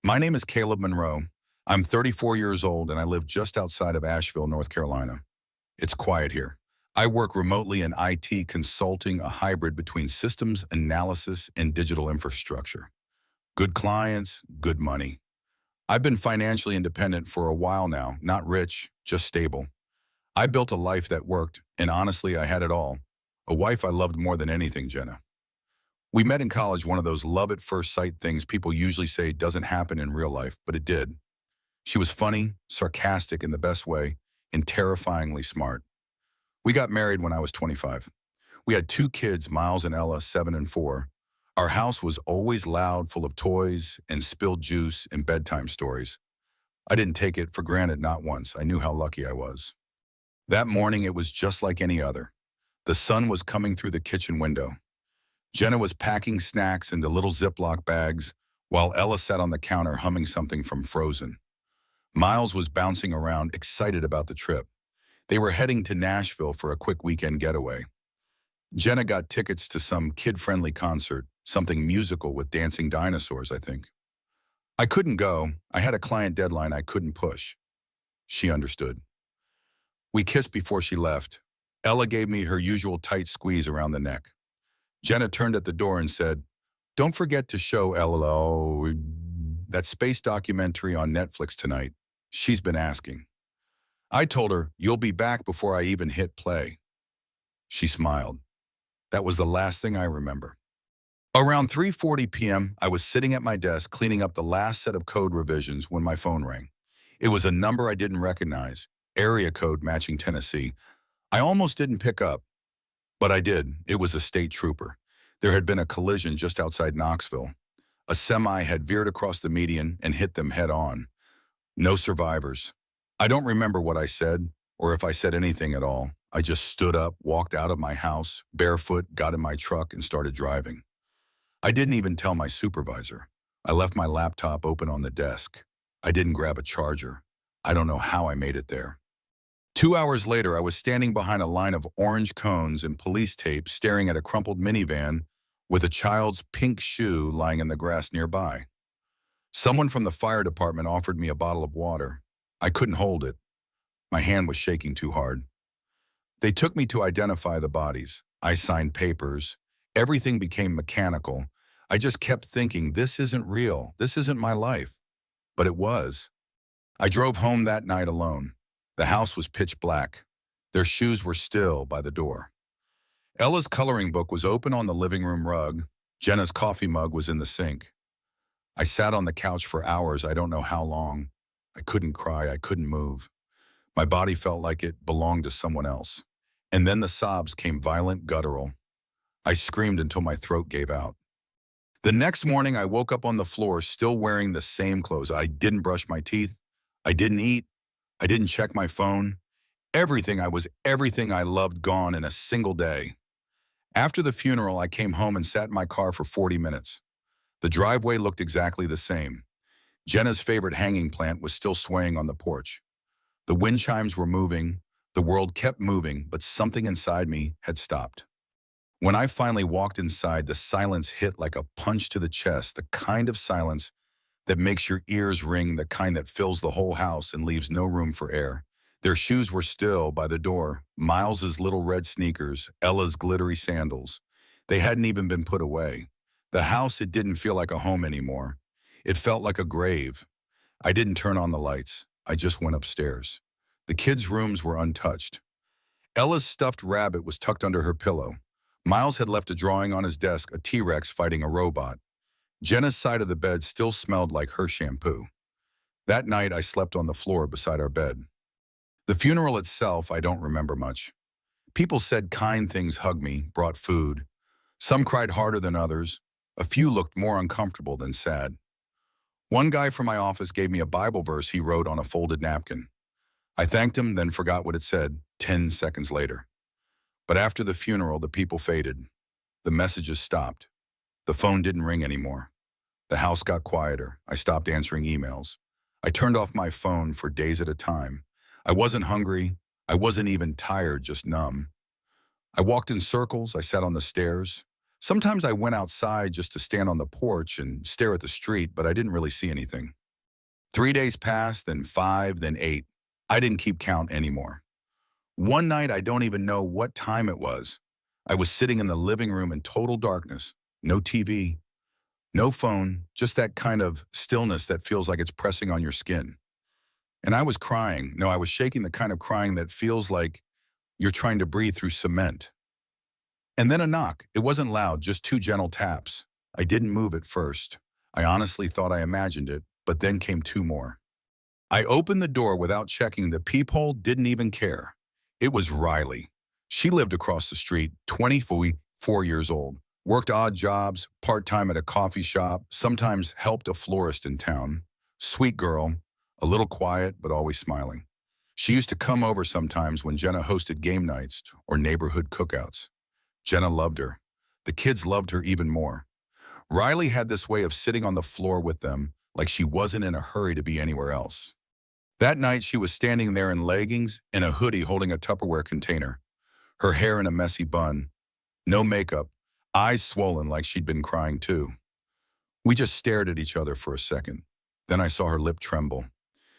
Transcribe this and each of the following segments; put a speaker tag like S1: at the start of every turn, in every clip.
S1: My name is Caleb Monroe. I'm 34 years old and I live just outside of Asheville, North Carolina. It's quiet here. I work remotely in IT consulting, a hybrid between systems analysis and digital infrastructure. Good clients, good money. I've been financially independent for a while now, not rich, just stable. I built a life that worked, and honestly, I had it all. A wife I loved more than anything, Jenna. We met in college, one of those love at first sight things people usually say doesn't happen in real life, but it did. She was funny, sarcastic in the best way, and terrifyingly smart. We got married when I was 25. We had two kids, Miles and Ella, 7 and 4. Our house was always loud, full of toys and spilled juice and bedtime stories. I didn't take it for granted, not once. I knew how lucky I was. That morning, it was just like any other. The sun was coming through the kitchen window. Jenna was packing snacks into little Ziploc bags, while Ella sat on the counter humming something from Frozen. Miles was bouncing around, excited about the trip. They were heading to Nashville for a quick weekend getaway. Jenna got tickets to some kid-friendly concert, something musical with dancing dinosaurs, I think. I couldn't go. I had a client deadline I couldn't push. She understood. We kissed before she left. Ella gave me her usual tight squeeze around the neck. Jenna turned at the door and said, "Don't forget to show Ella that space documentary on Netflix tonight. She's been asking." I told her, "You'll be back before I even hit play." She smiled. That was the last thing I remember. Around 3:40 p.m., I was sitting at my desk cleaning up the last set of code revisions when my phone rang. It was a number I didn't recognize, area code matching Tennessee. I almost didn't pick up, but I did. It was a state trooper. There had been a collision just outside Knoxville. A semi had veered across the median and hit them head on. No survivors. I don't remember what I said, or if I said anything at all. I just stood up, walked out of my house, barefoot, got in my truck, and started driving. I didn't even tell my supervisor. I left my laptop open on the desk. I didn't grab a charger. I don't know how I made it there. 2 hours later, I was standing behind a line of orange cones and police tape, staring at a crumpled minivan with a child's pink shoe lying in the grass nearby. Someone from the fire department offered me a bottle of water. I couldn't hold it. My hand was shaking too hard. They took me to identify the bodies. I signed papers. Everything became mechanical. I just kept thinking, this isn't real. This isn't my life. But it was. I drove home that night alone. The house was pitch black. Their shoes were still by the door. Ella's coloring book was open on the living room rug. Jenna's coffee mug was in the sink. I sat on the couch for hours, I don't know how long. I couldn't cry, I couldn't move. My body felt like it belonged to someone else. And then the sobs came violent, guttural. I screamed until my throat gave out. The next morning, I woke up on the floor still wearing the same clothes. I didn't brush my teeth. I didn't eat. I didn't check my phone. Everything I loved gone in a single day. After the funeral, I came home and sat in my car for 40 minutes. The driveway looked exactly the same. Jenna's favorite hanging plant was still swaying on the porch. The wind chimes were moving. The world kept moving, but something inside me had stopped. When I finally walked inside, the silence hit like a punch to the chest, the kind of silence that makes your ears ring, the kind that fills the whole house and leaves no room for air. Their shoes were still by the door, Miles's little red sneakers, Ella's glittery sandals. They hadn't even been put away. The house, it didn't feel like a home anymore. It felt like a grave. I didn't turn on the lights. I just went upstairs. The kids' rooms were untouched. Ella's stuffed rabbit was tucked under her pillow. Miles had left a drawing on his desk, a T-Rex fighting a robot. Jenna's side of the bed still smelled like her shampoo. That night, I slept on the floor beside our bed. The funeral itself, I don't remember much. People said kind things, hugged me, brought food. Some cried harder than others. A few looked more uncomfortable than sad. One guy from my office gave me a Bible verse he wrote on a folded napkin. I thanked him, then forgot what it said 10 seconds later. But after the funeral, the people faded. The messages stopped. The phone didn't ring anymore. The house got quieter. I stopped answering emails. I turned off my phone for days at a time. I wasn't hungry. I wasn't even tired, just numb. I walked in circles. I sat on the stairs. Sometimes I went outside just to stand on the porch and stare at the street, but I didn't really see anything. 3 days passed, then 5, then 8. I didn't keep count anymore. One night, I don't even know what time it was. I was sitting in the living room in total darkness. No TV, no phone, just that kind of stillness that feels like it's pressing on your skin. And I was crying. No, I was shaking, the kind of crying that feels like you're trying to breathe through cement. And then a knock. It wasn't loud, just two gentle taps. I didn't move at first. I honestly thought I imagined it, but then came two more. I opened the door without checking. The peephole didn't even care. It was Riley. She lived across the street, 24 years old, worked odd jobs, part-time at a coffee shop, sometimes helped a florist in town. Sweet girl, a little quiet, but always smiling. She used to come over sometimes when Jenna hosted game nights or neighborhood cookouts. Jenna loved her. The kids loved her even more. Riley had this way of sitting on the floor with them like she wasn't in a hurry to be anywhere else. That night, she was standing there in leggings and a hoodie holding a Tupperware container, her hair in a messy bun, no makeup, eyes swollen like she'd been crying too. We just stared at each other for a second. Then I saw her lip tremble.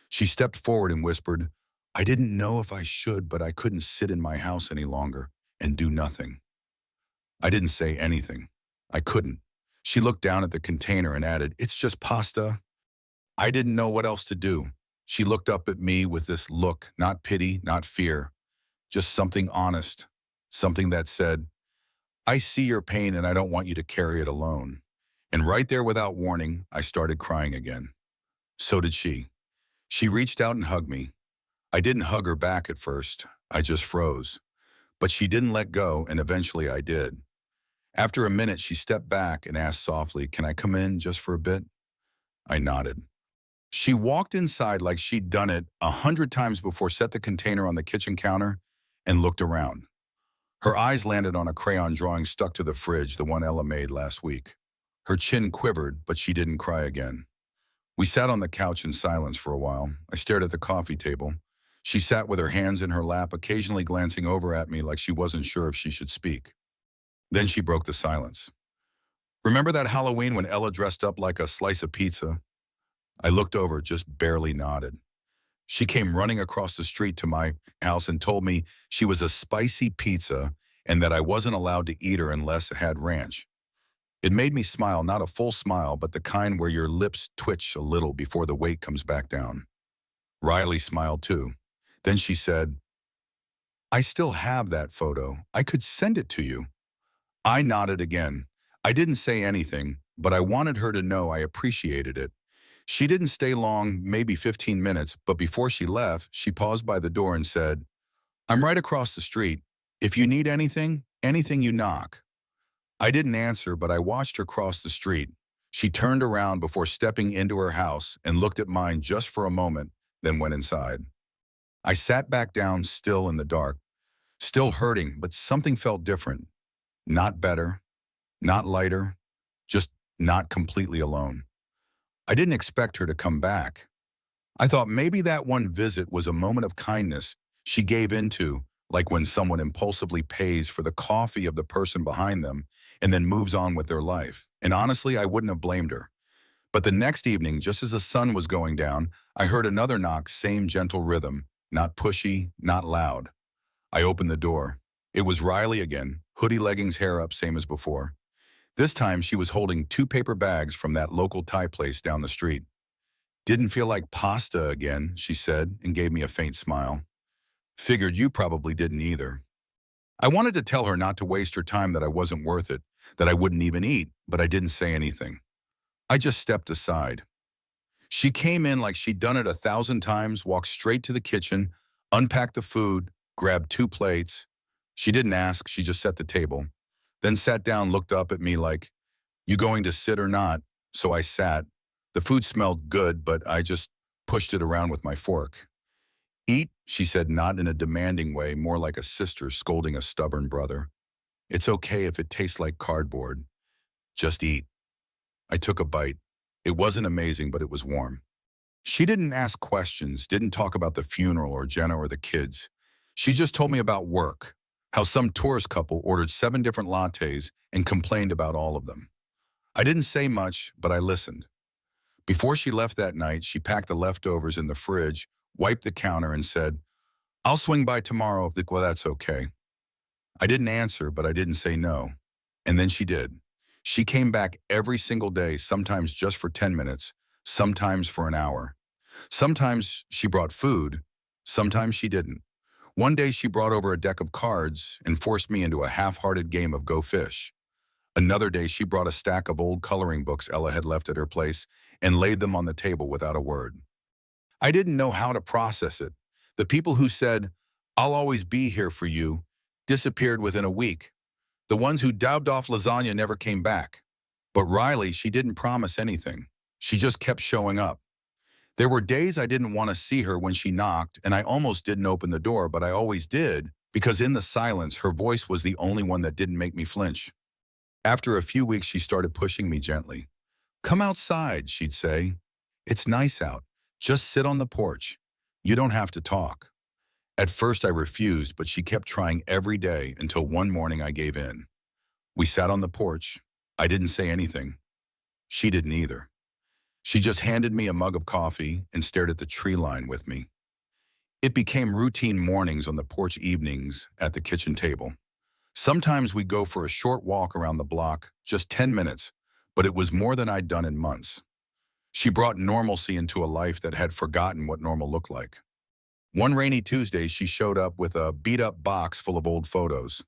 S1: She stepped forward and whispered, "I didn't know if I should, but I couldn't sit in my house any longer and do nothing." I didn't say anything. I couldn't. She looked down at the container and added, "It's just pasta." I didn't know what else to do. She looked up at me with this look, not pity, not fear, just something honest, something that said, "I see your pain and I don't want you to carry it alone." And right there without warning, I started crying again. So did she. She reached out and hugged me. I didn't hug her back at first. I just froze. But she didn't let go, and eventually I did. After a minute, she stepped back and asked softly, "Can I come in just for a bit?" I nodded. She walked inside like she'd done it 100 times before, set the container on the kitchen counter, and looked around. Her eyes landed on a crayon drawing stuck to the fridge, the one Ella made last week. Her chin quivered, but she didn't cry again. We sat on the couch in silence for a while. I stared at the coffee table. She sat with her hands in her lap, occasionally glancing over at me like she wasn't sure if she should speak. Then she broke the silence. "Remember that Halloween when Ella dressed up like a slice of pizza?" I looked over, just barely nodded. She came running across the street to my house and told me she was a spicy pizza and that I wasn't allowed to eat her unless it had ranch. It made me smile, not a full smile, but the kind where your lips twitch a little before the weight comes back down. Riley smiled too. Then she said, "I still have that photo. I could send it to you." I nodded again. I didn't say anything, but I wanted her to know I appreciated it. She didn't stay long, maybe 15 minutes, but before she left, she paused by the door and said, "I'm right across the street. If you need anything, anything you knock." I didn't answer, but I watched her cross the street. She turned around before stepping into her house and looked at mine just for a moment, then went inside. I sat back down, still in the dark, still hurting, but something felt different. Not better, not lighter, just not completely alone. I didn't expect her to come back. I thought maybe that one visit was a moment of kindness she gave into, like when someone impulsively pays for the coffee of the person behind them and then moves on with their life. And honestly, I wouldn't have blamed her. But the next evening, just as the sun was going down, I heard another knock, same gentle rhythm, not pushy, not loud. I opened the door. It was Riley again, hoodie, leggings, hair up, same as before. This time she was holding two paper bags from that local Thai place down the street. "Didn't feel like pasta again," she said, and gave me a faint smile. "Figured you probably didn't either." I wanted to tell her not to waste her time, that I wasn't worth it, that I wouldn't even eat, but I didn't say anything. I just stepped aside. She came in like she'd done it 1,000 times, walked straight to the kitchen, unpacked the food, grabbed two plates. She didn't ask, she just set the table. Then sat down, looked up at me like, "You going to sit or not?" So I sat. The food smelled good, but I just pushed it around with my fork. "Eat," she said, not in a demanding way, more like a sister scolding a stubborn brother. "It's okay if it tastes like cardboard. Just eat." I took a bite. It wasn't amazing, but it was warm. She didn't ask questions, didn't talk about the funeral or Jenna or the kids. She just told me about work, how some tourist couple ordered 7 different lattes and complained about all of them. I didn't say much, but I listened. Before she left that night, she packed the leftovers in the fridge, wiped the counter, and said, "I'll swing by tomorrow if well, that's okay." I didn't answer, but I didn't say no. And then she did. She came back every single day, sometimes just for 10 minutes, sometimes for an hour. Sometimes she brought food, sometimes she didn't. One day she brought over a deck of cards and forced me into a half-hearted game of Go Fish. Another day she brought a stack of old coloring books Ella had left at her place and laid them on the table without a word. I didn't know how to process it. The people who said, "I'll always be here for you," disappeared within a week. The ones who dabbed off lasagna never came back. But Riley, she didn't promise anything. She just kept showing up. There were days I didn't want to see her when she knocked, and I almost didn't open the door, but I always did, because in the silence, her voice was the only one that didn't make me flinch. After a few weeks, she started pushing me gently. "Come outside," she'd say. "It's nice out. Just sit on the porch. You don't have to talk." At first I refused, but she kept trying every day until one morning I gave in. We sat on the porch. I didn't say anything. She didn't either. She just handed me a mug of coffee and stared at the tree line with me. It became routine mornings on the porch, evenings at the kitchen table. Sometimes we'd go for a short walk around the block, just 10 minutes, but it was more than I'd done in months. She brought normalcy into a life that had forgotten what normal looked like. One rainy Tuesday, she showed up with a beat-up box full of old photos.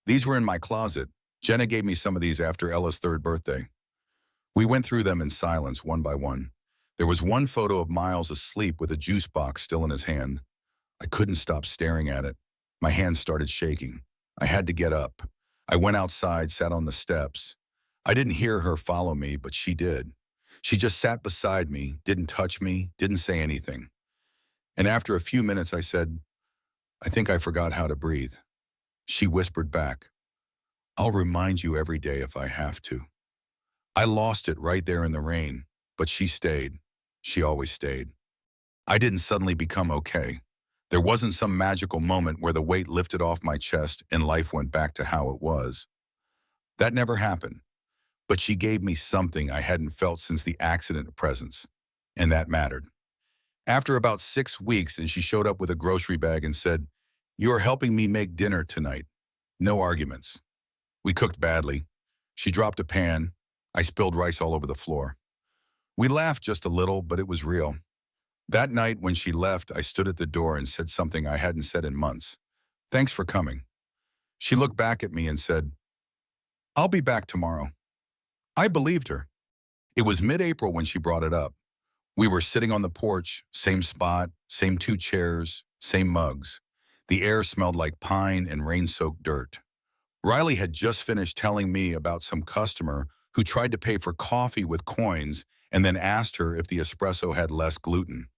S1: These were in my closet. Jenna gave me some of these after Ella's third birthday. We went through them in silence, one by one. There was one photo of Miles asleep with a juice box still in his hand. I couldn't stop staring at it. My hands started shaking. I had to get up. I went outside, sat on the steps. I didn't hear her follow me, but she did. She just sat beside me, didn't touch me, didn't say anything. And after a few minutes, I said, "I think I forgot how to breathe." She whispered back, "I'll remind you every day if I have to." I lost it right there in the rain, but she stayed. She always stayed. I didn't suddenly become okay. There wasn't some magical moment where the weight lifted off my chest and life went back to how it was. That never happened. But she gave me something I hadn't felt since the accident presence, and that mattered. After about 6 weeks, and she showed up with a grocery bag and said, "You are helping me make dinner tonight." No arguments. We cooked badly. She dropped a pan. I spilled rice all over the floor. We laughed just a little, but it was real. That night when she left, I stood at the door and said something I hadn't said in months. "Thanks for coming." She looked back at me and said, "I'll be back tomorrow." I believed her. It was mid-April when she brought it up. We were sitting on the porch, same spot, same 2 chairs, same mugs. The air smelled like pine and rain-soaked dirt. Riley had just finished telling me about some customer who tried to pay for coffee with coins and then asked her if the espresso had less gluten.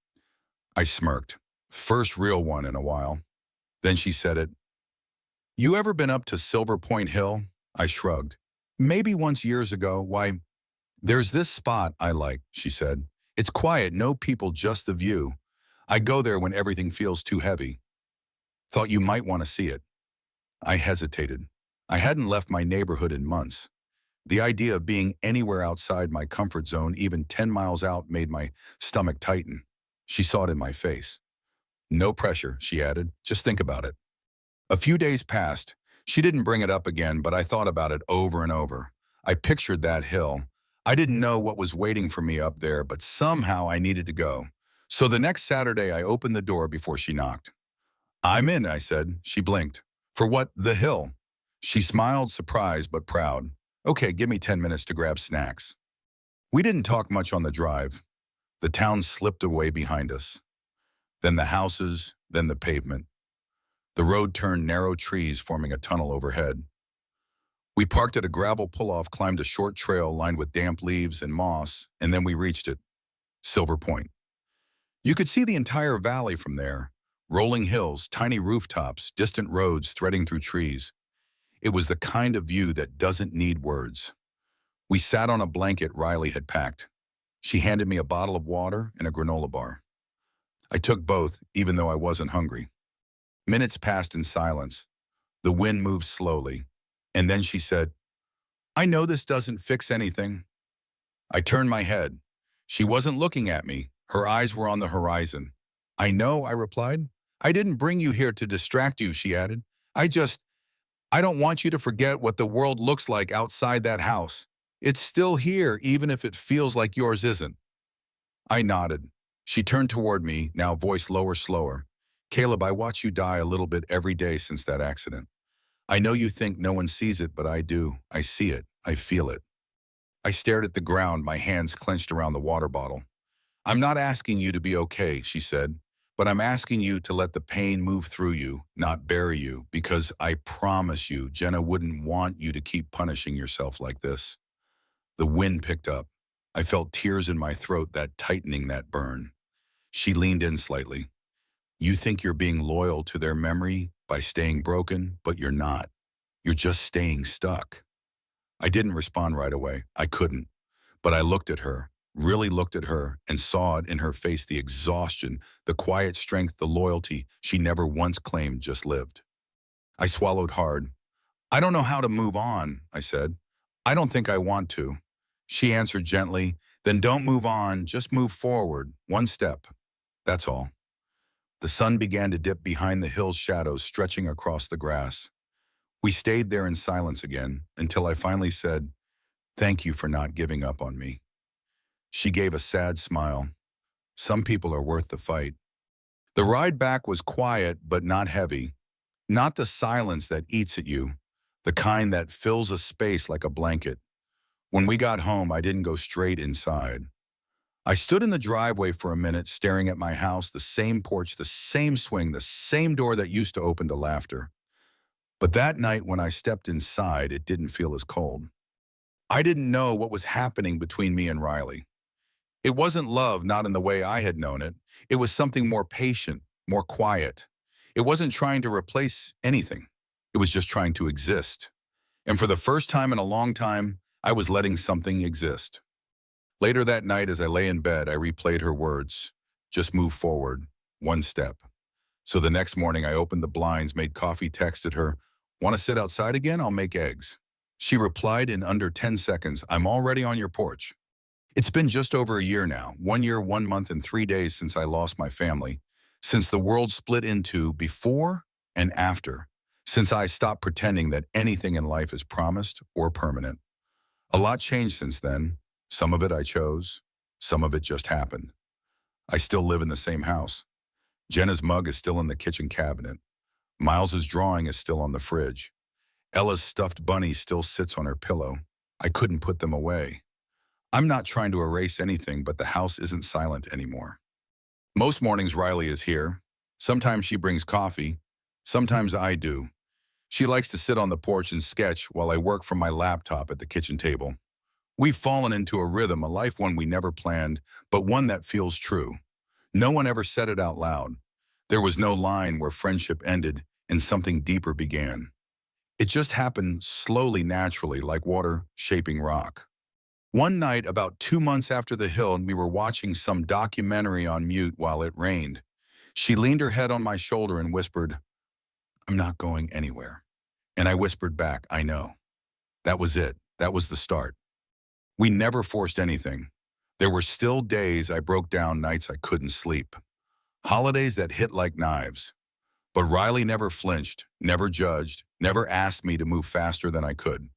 S1: I smirked. First real one in a while. Then she said it. "You ever been up to Silver Point Hill?" I shrugged. "Maybe once years ago. Why, there's this spot I like," she said. "It's quiet, no people, just the view. I go there when everything feels too heavy. Thought you might want to see it." I hesitated. I hadn't left my neighborhood in months. The idea of being anywhere outside my comfort zone, even 10 miles out, made my stomach tighten. She saw it in my face. "No pressure," she added. "Just think about it." A few days passed. She didn't bring it up again, but I thought about it over and over. I pictured that hill. I didn't know what was waiting for me up there, but somehow I needed to go. So the next Saturday, I opened the door before she knocked. "I'm in," I said. She blinked. "For what? The hill?" She smiled, surprised but proud. "Okay, give me 10 minutes to grab snacks." We didn't talk much on the drive. The town slipped away behind us. Then the houses, then the pavement. The road turned, narrow trees forming a tunnel overhead. We parked at a gravel pull-off, climbed a short trail lined with damp leaves and moss, and then we reached it. Silver Point. You could see the entire valley from there. Rolling hills, tiny rooftops, distant roads threading through trees. It was the kind of view that doesn't need words. We sat on a blanket Riley had packed. She handed me a bottle of water and a granola bar. I took both, even though I wasn't hungry. Minutes passed in silence. The wind moved slowly. And then she said, "I know this doesn't fix anything." I turned my head. She wasn't looking at me. Her eyes were on the horizon. I know, I replied. I didn't bring you here to distract you, she added. I just, I don't want you to forget what the world looks like outside that house. It's still here, even if it feels like yours isn't. I nodded. She turned toward me, now voice lower, slower. Caleb, I watch you die a little bit every day since that accident. I know you think no one sees it, but I do. I see it. I feel it. I stared at the ground, my hands clenched around the water bottle. I'm not asking you to be okay, she said, but I'm asking you to let the pain move through you, not bury you, because I promise you, Jenna wouldn't want you to keep punishing yourself like this. The wind picked up. I felt tears in my throat, that tightening, that burn. She leaned in slightly. You think you're being loyal to their memory by staying broken, but you're not. You're just staying stuck. I didn't respond right away. I couldn't. But I looked at her, really looked at her, and saw it in her face, the exhaustion, the quiet strength, the loyalty she never once claimed, just lived. I swallowed hard. I don't know how to move on, I said. I don't think I want to. She answered gently, then don't move on, just move forward, one step. That's all. The sun began to dip behind the hill's shadows stretching across the grass. We stayed there in silence again until I finally said, thank you for not giving up on me. She gave a sad smile. Some people are worth the fight. The ride back was quiet but not heavy. Not the silence that eats at you, the kind that fills a space like a blanket. When we got home, I didn't go straight inside. I stood in the driveway for a minute staring at my house, the same porch, the same swing, the same door that used to open to laughter. But that night when I stepped inside, it didn't feel as cold. I didn't know what was happening between me and Riley. It wasn't love, not in the way I had known it. It was something more patient, more quiet. It wasn't trying to replace anything. It was just trying to exist. And for the first time in a long time, I was letting something exist. Later that night, as I lay in bed, I replayed her words. Just move forward, one step. So the next morning, I opened the blinds, made coffee, texted her, want to sit outside again? I'll make eggs. She replied in under 10 seconds, I'm already on your porch. It's been just over a year now, 1 year, 1 month, and 3 days since I lost my family, since the world split into before and after, since I stopped pretending that anything in life is promised or permanent. A lot changed since then. Some of it I chose, some of it just happened. I still live in the same house. Jenna's mug is still in the kitchen cabinet. Miles's drawing is still on the fridge. Ella's stuffed bunny still sits on her pillow. I couldn't put them away. I'm not trying to erase anything, but the house isn't silent anymore. Most mornings Riley is here. Sometimes she brings coffee. Sometimes I do. She likes to sit on the porch and sketch while I work from my laptop at the kitchen table. We've fallen into a rhythm, a life one we never planned, but one that feels true. No one ever said it out loud. There was no line where friendship ended and something deeper began. It just happened slowly, naturally, like water shaping rock. One night, about 2 months after the hill, we were watching some documentary on mute while it rained. She leaned her head on my shoulder and whispered, I'm not going anywhere. And I whispered back, I know. That was it. That was the start. We never forced anything. There were still days I broke down, nights I couldn't sleep. Holidays that hit like knives. But Riley never flinched, never judged, never asked me to move faster than I could.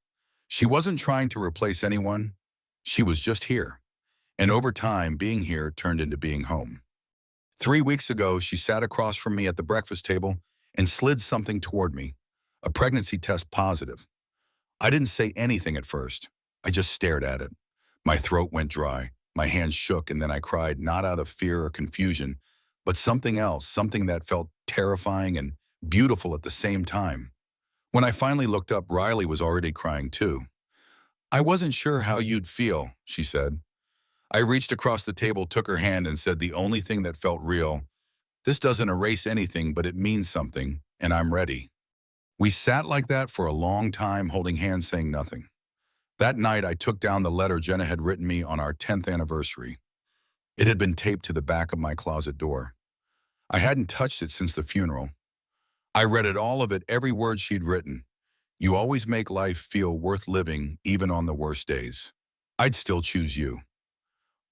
S1: She wasn't trying to replace anyone. She was just here. And over time, being here turned into being home. 3 weeks ago, she sat across from me at the breakfast table and slid something toward me, a pregnancy test positive. I didn't say anything at first. I just stared at it. My throat went dry, my hands shook, and then I cried, not out of fear or confusion, but something else, something that felt terrifying and beautiful at the same time. When I finally looked up, Riley was already crying too. I wasn't sure how you'd feel, she said. I reached across the table, took her hand, and said the only thing that felt real, this doesn't erase anything, but it means something, and I'm ready. We sat like that for a long time, holding hands, saying nothing. That night, I took down the letter Jenna had written me on our 10th anniversary. It had been taped to the back of my closet door. I hadn't touched it since the funeral. I read it, all of it, every word she'd written. You always make life feel worth living, even on the worst days. I'd still choose you.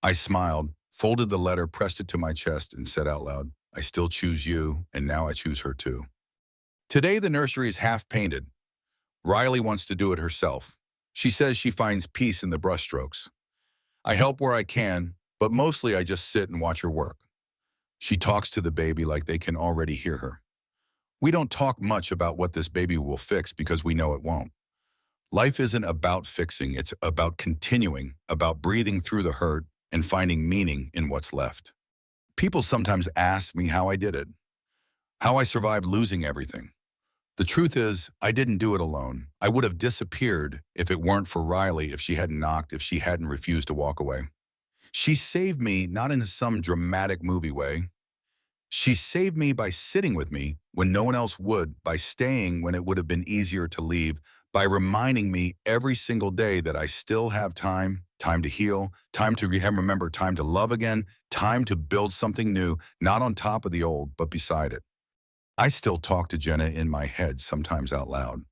S1: I smiled, folded the letter, pressed it to my chest, and said out loud, I still choose you, and now I choose her too. Today, the nursery is half painted. Riley wants to do it herself. She says she finds peace in the brushstrokes. I help where I can, but mostly I just sit and watch her work. She talks to the baby like they can already hear her. We don't talk much about what this baby will fix because we know it won't. Life isn't about fixing, it's about continuing, about breathing through the hurt and finding meaning in what's left. People sometimes ask me how I did it, how I survived losing everything. The truth is, I didn't do it alone. I would have disappeared if it weren't for Riley, if she hadn't knocked, if she hadn't refused to walk away. She saved me not in some dramatic movie way. She saved me by sitting with me when no one else would, by staying when it would have been easier to leave, by reminding me every single day that I still have time, time to heal, time to remember, time to love again, time to build something new, not on top of the old, but beside it. I still talk to Jenna in my head, sometimes out loud.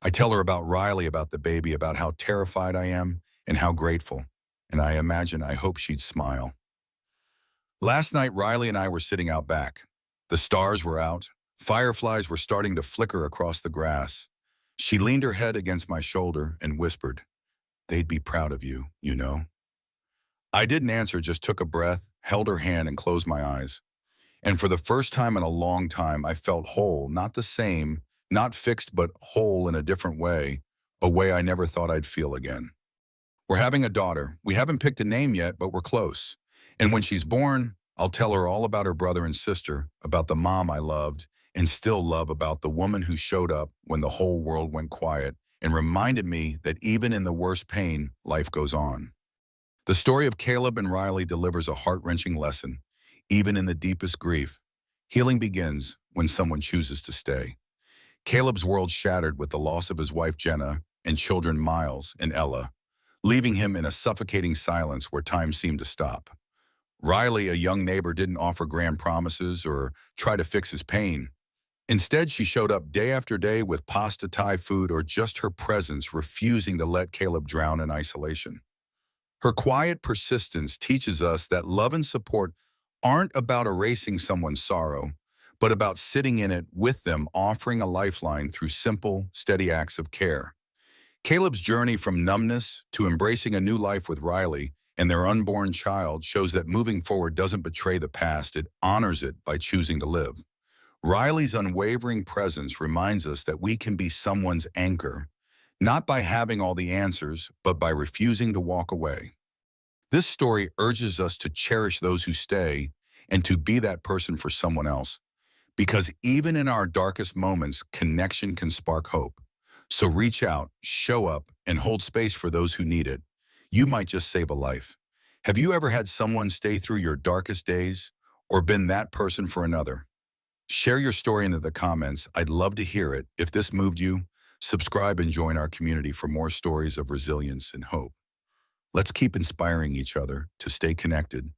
S1: I tell her about Riley, about the baby, about how terrified I am and how grateful. And I hope she'd smile. Last night, Riley and I were sitting out back. The stars were out. Fireflies were starting to flicker across the grass. She leaned her head against my shoulder and whispered, they'd be proud of you, you know. I didn't answer, just took a breath, held her hand and closed my eyes. And for the first time in a long time, I felt whole, not the same, not fixed, but whole in a way I never thought I'd feel again. We're having a daughter. We haven't picked a name yet, but we're close. And when she's born, I'll tell her all about her brother and sister, about the mom I loved and still love, about the woman who showed up when the whole world went quiet and reminded me that even in the worst pain, life goes on. The story of Caleb and Riley delivers a heart-wrenching lesson. Even in the deepest grief, healing begins when someone chooses to stay. Caleb's world shattered with the loss of his wife Jenna and children Miles and Ella, leaving him in a suffocating silence where time seemed to stop. Riley, a young neighbor, didn't offer grand promises or try to fix his pain. Instead, she showed up day after day with pasta, Thai food, or just her presence, refusing to let Caleb drown in isolation. Her quiet persistence teaches us that love and support aren't about erasing someone's sorrow, but about sitting in it with them, offering a lifeline through simple, steady acts of care. Caleb's journey from numbness to embracing a new life with Riley and their unborn child shows that moving forward doesn't betray the past, it honors it by choosing to live. Riley's unwavering presence reminds us that we can be someone's anchor, not by having all the answers, but by refusing to walk away. This story urges us to cherish those who stay and to be that person for someone else, because even in our darkest moments, connection can spark hope. So reach out, show up, and hold space for those who need it. You might just save a life. Have you ever had someone stay through your darkest days or been that person for another? Share your story in the comments. I'd love to hear it. If this moved you, subscribe and join our community for more stories of resilience and hope. Let's keep inspiring each other to stay connected